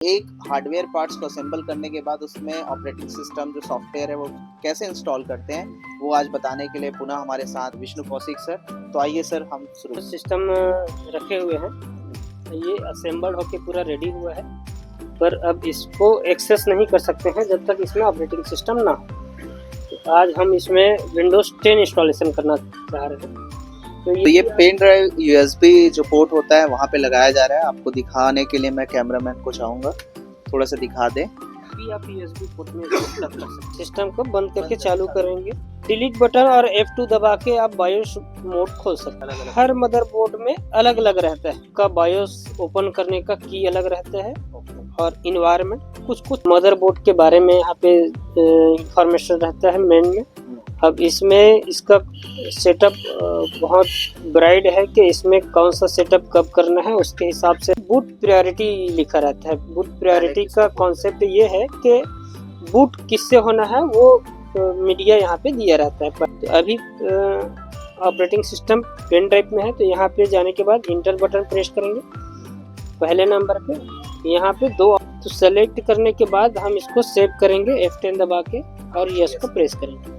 एक hardware parts को assemble करने के बाद उसमें ऑपरेटिंग सिस्टम जो सॉफ्टवेयर है वो कैसे इंस्टॉल करते हैं, वो आज बताने के लिए पुनः हमारे साथ विष्णु कौशिक सर। तो आइए सर, हम शुरू। सिस्टम रखे हुए हैं, ये असेंबल होके पूरा रेडी हुआ है, पर अब इसको एक्सेस नहीं कर सकते हैं जब तक इसमें ऑपरेटिंग सिस्टम ना हो। तो आज हम इसमें विंडोज 10 इंस्टॉलेशन करना चाह रहे हैं। तो ये पेन ड्राइव यूएसबी जो पोर्ट होता है वहाँ पे लगाया जा रहा है। आपको दिखाने के लिए मैं कैमरामैन को चाहूँगा थोड़ा सा दिखा दें। अभी आप यूएसबी पोर्ट में प्लग कर सकते हैं। सिस्टम को बंद करके चालू करेंगे, डिलीट बटन और F2 दबा के आप बायोस मोड खोल सकते हैं। हर मदरबोर्ड में अलग अलग रहता है, का बायोस ओपन करने का की अलग रहता है और इन्वायरमेंट कुछ मदरबोर्ड के बारे में यहाँ पे इंफॉर्मेशन रहता है मेन में। अब इसमें इसका सेटअप बहुत ब्राइड है कि इसमें कौन सा सेटअप कब करना है, उसके हिसाब से बूट प्रायोरिटी लिखा रहता है। बूट प्रायोरिटी का कॉन्सेप्ट ये है कि बूट किससे होना है वो मीडिया यहाँ पे दिया रहता है। तो अभी ऑपरेटिंग सिस्टम पेन ड्राइव में है, तो यहाँ पे जाने के बाद इंटर बटन प्रेस करेंगे पहले नंबर पे। यहाँ पे दो तो सेलेक्ट करने के बाद हम इसको सेव करेंगे F10 दबा के और यस को प्रेस करेंगे।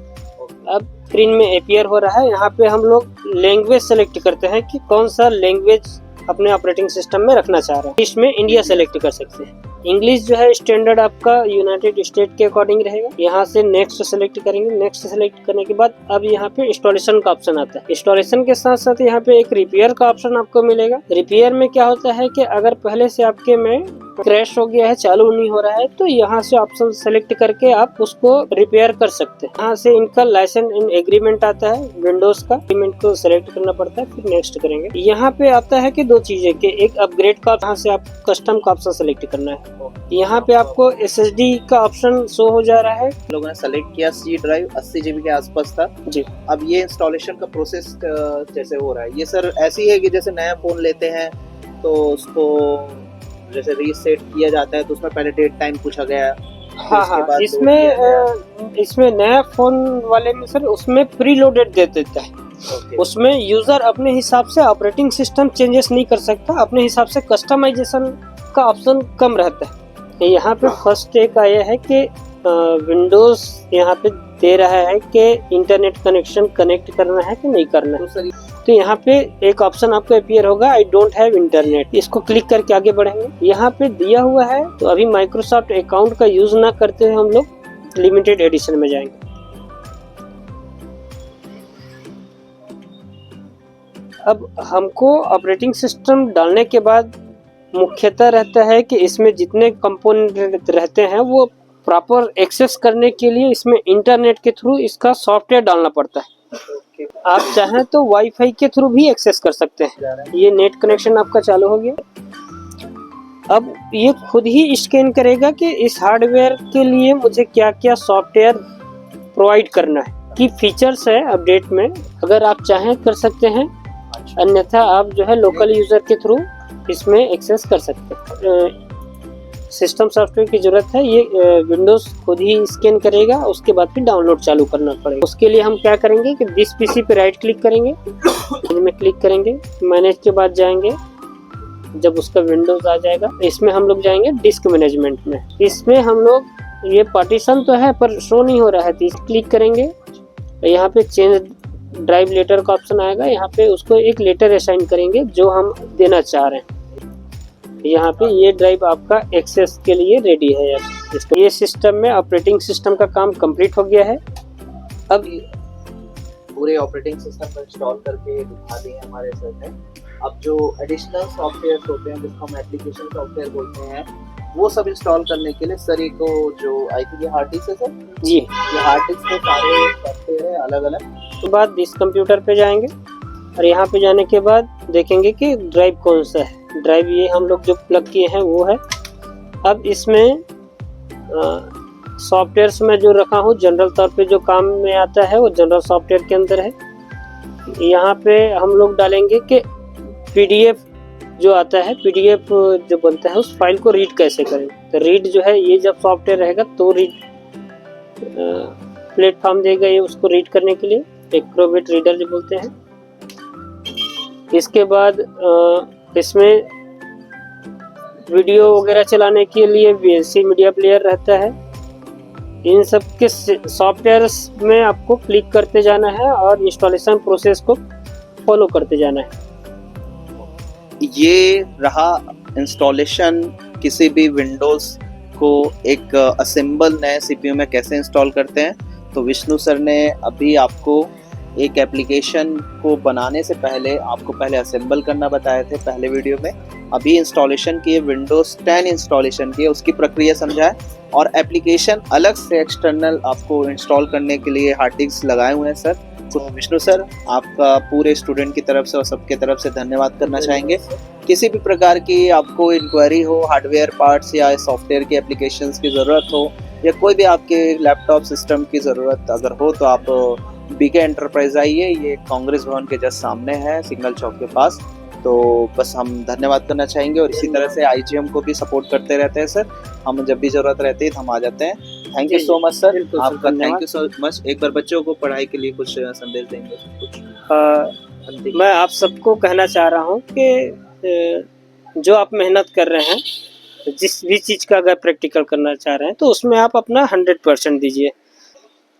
अब स्क्रीन में अपीयर हो रहा है, यहाँ पे हम लोग लैंग्वेज सेलेक्ट करते हैं कि कौन सा लैंग्वेज अपने ऑपरेटिंग सिस्टम में रखना चाह रहे हैं। इसमें इंडिया सेलेक्ट कर सकते हैं। इंग्लिश जो है स्टैंडर्ड आपका यूनाइटेड स्टेट के अकॉर्डिंग रहेगा। यहाँ से नेक्स्ट सेलेक्ट करेंगे। नेक्स्ट सेलेक्ट करने के बाद अब यहाँ पे इंस्टॉलेशन का ऑप्शन आता है। इंस्टॉलेशन के साथ साथ यहाँ पे एक रिपेयर का ऑप्शन आपको मिलेगा। रिपेयर में क्या होता है कि अगर पहले से आपके में क्रैश हो गया है, चालू नहीं हो रहा है, तो यहाँ से ऑप्शन सेलेक्ट करके आप उसको रिपेयर कर सकते हैं। यहाँ से इनका लाइसेंस इन एग्रीमेंट आता है, विंडोज का एग्रीमेंट को सेलेक्ट करना पड़ता है, फिर नेक्स्ट करेंगे। यहाँ पे आता है कि दो चीजें कि एक अपग्रेड का, यहाँ से आप कस्टम का ऑप्शन सेलेक्ट करना है। यहाँ पे आपको SSD का ऑप्शन शो हो जा रहा है। लोगों ने सेलेक्ट किया, सी ड्राइव 80 GB के आसपास था जी। अब ये इंस्टॉलेशन का प्रोसेस जैसे हो रहा है, ये सर ऐसी है कि जैसे नया फोन लेते हैं तो उसको जैसे रीसेट किया जाता है तो उसमें पहले डेट टाइम पूछा गया। हाँ, इसमें नया फोन वाले में सर उसमें प्री लोडेड दे देता है। उसमें यूजर अपने हिसाब से ऑपरेटिंग सिस्टम चेंजेस नहीं कर सकता, अपने हिसाब से कस्टमाइजेशन का ऑप्शन कम रहता है। यहाँ पे फर्स्ट एक आया है कि विंडोज यहाँ पे दे रहा है कि इंटरनेट कनेक्शन कनेक्ट करना है कि नहीं करना है। तो यहाँ पे एक ऑप्शन आपको अपीयर होगा, आई डोंट हैव इंटरनेट। इसको क्लिक करके आगे बढ़ेंगे। यहाँ पे दिया हुआ है तो अभी माइक्रोसॉफ्ट अकाउंट का यूज ना करते हुए हम लोग लिमिटेड एडिशन में जाएंगे। अब हमको ऑपरेटिंग सिस्टम डालने के बाद मुख्यतः रहता है कि इसमें जितने कंपोनेंट रहते हैं वो प्रॉपर एक्सेस करने के लिए इसमें इंटरनेट के थ्रू इसका सॉफ्टवेयर डालना पड़ता है। आप चाहें तो वाईफाई के थ्रू भी एक्सेस कर सकते हैं। ये नेट कनेक्शन आपका चालू हो गया। अब ये खुद ही स्कैन करेगा कि इस हार्डवेयर के लिए मुझे क्या क्या सॉफ्टवेयर प्रोवाइड करना है, की फीचर्स है अपडेट में। अगर आप चाहें कर सकते हैं, अन्यथा आप जो है लोकल यूजर के थ्रू इसमें एक्सेस कर सकते हैं। सिस्टम सॉफ्टवेयर की जरूरत है, ये विंडोज खुद ही स्कैन करेगा, उसके बाद फिर डाउनलोड चालू करना पड़ेगा। उसके लिए हम क्या करेंगे कि दिस पीसी पे राइट क्लिक करेंगे, में क्लिक करेंगे, मैनेज के बाद जाएंगे। जब उसका विंडोज आ जाएगा इसमें हम लोग जाएंगे डिस्क मैनेजमेंट में। इसमें हम लोग ये पार्टीशन तो है पर शो नहीं हो रहा है, तो क्लिक करेंगे। यहाँ पे चेंज ड्राइव लेटर का ऑप्शन आएगा, यहाँ पे उसको एक लेटर असाइन करेंगे जो हम देना चाह रहे हैं। यहाँ पे ये ड्राइव आपका एक्सेस के लिए रेडी है। ये सिस्टम में ऑपरेटिंग सिस्टम का काम कंप्लीट हो गया है। अब पूरे ऑपरेटिंग सिस्टम को इंस्टॉल करके दिखा दिए हमारे सर ने। अब जो एडिशनल सॉफ्टवेयर होते हैं जिसको हम एप्लीकेशन सॉफ्टवेयर बोलते हैं, वो सब इंस्टॉल करने के लिए सर को जो आई थिंक ये हार्ड डिस्क है सर जी, ये हार्ड डिस्क में सारे सॉफ्टवेयर है अलग अलग। तो बाद इस कंप्यूटर पे जाएंगे और यहाँ पे जाने के बाद देखेंगे कि ड्राइव कौन सा है। ड्राइव ये हम लोग जो प्लग किए हैं वो है। अब इसमें सॉफ्टवेयर्स में जो रखा हूँ जनरल तौर पे जो काम में आता है वो जनरल सॉफ्टवेयर के अंदर है। यहाँ पे हम लोग डालेंगे कि PDF जो आता है, PDF जो बनता है उस फाइल को रीड कैसे करें। तो रीड जो है ये जब सॉफ्टवेयर रहेगा तो रीड प्लेटफॉर्म देगा ये उसको रीड करने के लिए, एक्रोबैट रीडर जो बोलते हैं। इसके बाद इसमें वीडियो वगैरह चलाने के लिए VLC मीडिया प्लेयर रहता है। इन सब के सॉफ्टवेयर्स में आपको क्लिक करते जाना है और इंस्टॉलेशन प्रोसेस को फॉलो करते जाना है। ये रहा इंस्टॉलेशन किसी भी विंडोज़ को एक असेंबल नए CPU में कैसे इंस्टॉल करते हैं। तो विष्णु सर ने अभी आपको एक एप्लीकेशन को बनाने से पहले आपको पहले असेंबल करना बताए थे पहले वीडियो में। अभी इंस्टॉलेशन किए, विंडोज़ 10 इंस्टॉलेशन किए, उसकी प्रक्रिया समझाए और एप्लीकेशन अलग से एक्सटर्नल आपको इंस्टॉल करने के लिए हार्ड डिस्क लगाए हुए हैं सर। तो विष्णु सर, आपका पूरे स्टूडेंट की तरफ से और सबके तरफ से धन्यवाद करना चाहेंगे। किसी भी प्रकार की आपको इंक्वायरी हो, हार्डवेयर पार्ट्स या सॉफ्टवेयर की एप्लीकेशंस की ज़रूरत हो या कोई भी आपके लैपटॉप सिस्टम की ज़रूरत अगर हो तो आप BK एंटरप्राइज आइए। ये कांग्रेस भवन के जस्ट सामने है, सिग्नल चौक के पास। तो बस हम धन्यवाद करना चाहेंगे और इसी तरह से IGM को भी सपोर्ट करते रहते हैं सर। हम जब भी ज़रूरत रहती है तो हम आ जाते हैं। Thank you so much sir, आपका थैंक यू सो मच। एक बार बच्चों को पढ़ाई के लिए कुछ संदेश देंगे कुछ? मैं आप सबको कहना चाह रहा हूँ कि जो आप मेहनत कर रहे हैं, जिस भी चीज़ का अगर प्रैक्टिकल करना चाह रहे हैं तो उसमें आप अपना 100% दीजिए।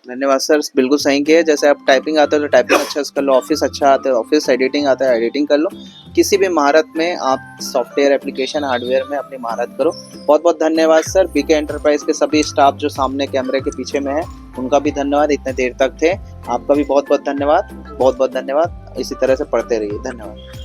धन्यवाद सर, बिल्कुल सही किए। जैसे आप टाइपिंग आता है तो टाइपिंग अच्छा से कर लो, ऑफिस अच्छा आता है ऑफिस, एडिटिंग आता है एडिटिंग कर लो। किसी भी महारत में आप सॉफ्टवेयर एप्लीकेशन हार्डवेयर में अपनी महारत करो। बहुत बहुत धन्यवाद सर। BK एंटरप्राइज के सभी स्टाफ जो सामने कैमरे के पीछे में है उनका भी धन्यवाद, इतने देर तक थे। आपका भी बहुत बहुत धन्यवाद, बहुत बहुत धन्यवाद। इसी तरह से पढ़ते रहिए। धन्यवाद।